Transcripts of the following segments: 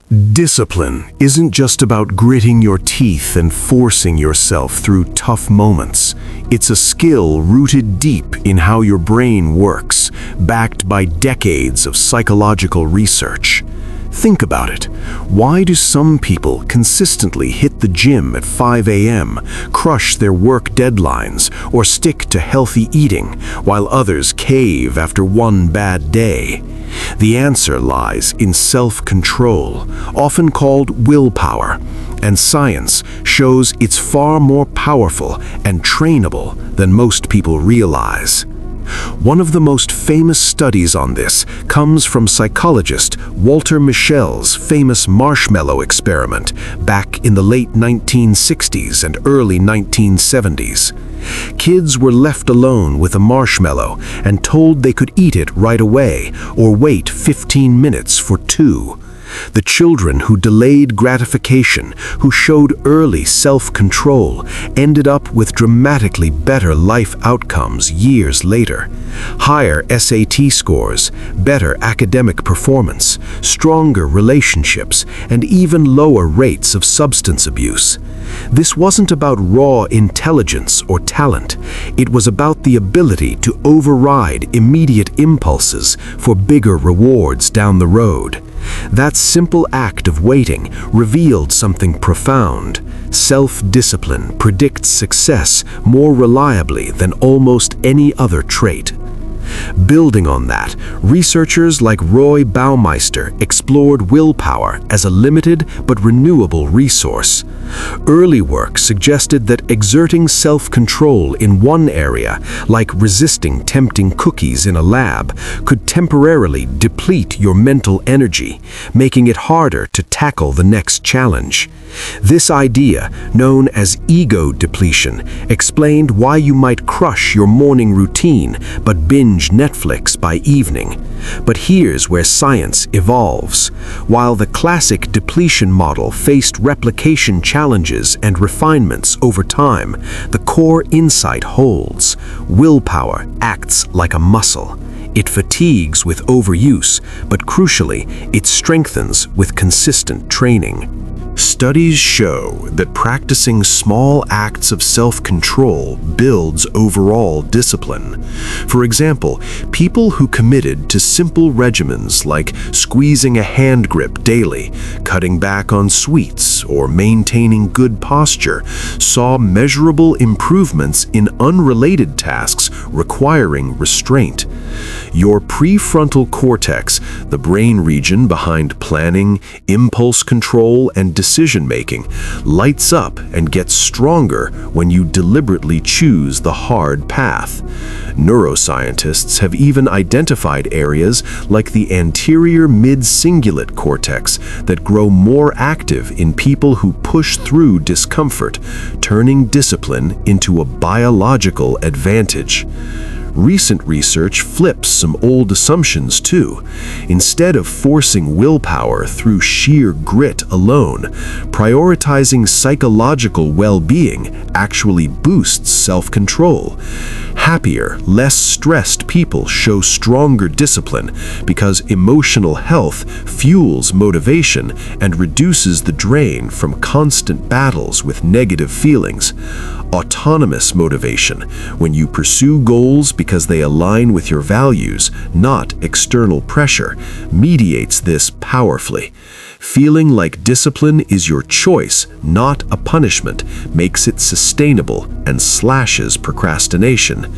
Discipline isn't just about gritting your teeth and forcing yourself through tough moments. It's a skill rooted deep in how your brain works, backed by decades of psychological research. Think about it. Why do some people consistently hit the gym at 5 a.m., crush their work deadlines, or stick to healthy eating, while others cave after one bad day? The answer lies in self-control, often called willpower, and science shows it's far more powerful and trainable than most people realize. One of the most famous studies on this comes from psychologist Walter Mischel's famous marshmallow experiment back in the late 1960s and early 1970s. Kids were left alone with a marshmallow and told they could eat it right away or wait 15 minutes for two. The children who delayed gratification, who showed early self-control, ended up with dramatically better life outcomes years later. Higher SAT scores, better academic performance, stronger relationships, and even lower rates of substance abuse. This wasn't about raw intelligence or talent. It was about the ability to override immediate impulses for bigger rewards down the road. That simple act of waiting revealed something profound. Self-discipline predicts success more reliably than almost any other trait. Building on that, researchers like Roy Baumeister explored willpower as a limited but renewable resource. Early work suggested that exerting self-control in one area, like resisting tempting cookies in a lab, could temporarily deplete your mental energy, making it harder to tackle the next challenge. This idea, known as ego depletion, explained why you might crush your morning routine but binge Netflix by evening. But here's where science evolves. While the classic depletion model faced replication challenges and refinements over time, the core insight holds. Willpower acts like a muscle. It fatigues with overuse, but crucially, it strengthens with consistent training. Studies show that practicing small acts of self-control builds overall discipline. For example, people who committed to simple regimens like squeezing a hand grip daily, cutting back on sweets, or maintaining good posture saw measurable improvements in unrelated tasks requiring restraint. Your prefrontal cortex, the brain region behind planning, impulse control, and decision-making, lights up and gets stronger when you deliberately choose the hard path. Neuroscientists have even identified areas like the anterior mid-cingulate cortex that grow more active in people who push through discomfort, turning discipline into a biological advantage. Recent research flips some old assumptions too. Instead of forcing willpower through sheer grit alone, prioritizing psychological well-being actually boosts self-control. Happier, less stressed people show stronger discipline because emotional health fuels motivation and reduces the drain from constant battles with negative feelings. Autonomous motivation, when you pursue goals because they align with your values, not external pressure, mediates this powerfully. Feeling like discipline is your choice, not a punishment, makes it sustainable and slashes procrastination.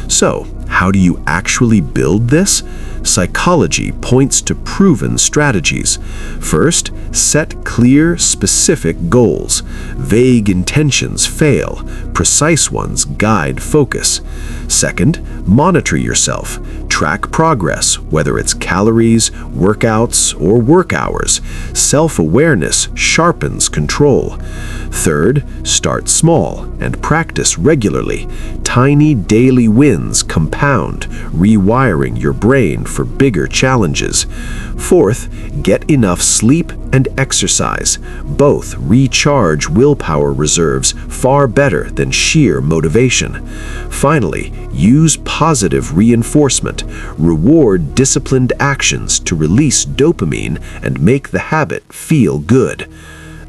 So, how do you actually build this? Psychology points to proven strategies. First, set clear, specific goals. Vague intentions fail. Precise ones guide focus. Second, monitor yourself. Track progress, whether it's calories, workouts, or work hours. Self-awareness sharpens control. Third, start small and practice regularly. Tiny daily wins compound, rewiring your brain for bigger challenges. Fourth, get enough sleep and exercise. Both recharge willpower reserves far better than sheer motivation. Finally, use positive reinforcement. reward disciplined actions to release dopamine and make the habit feel good.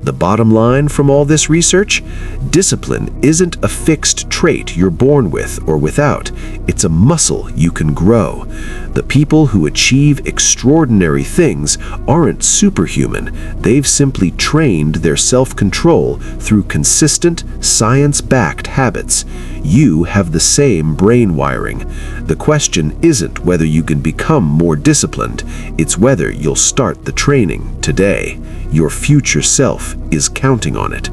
The bottom line from all this research? Discipline isn't a fixed trait you're born with or without. It's a muscle you can grow. The people who achieve extraordinary things aren't superhuman. They've simply trained their self-control through consistent, science-backed habits. You have the same brain wiring. The question isn't whether you can become more disciplined. It's whether you'll start the training today. Your future self is counting on it.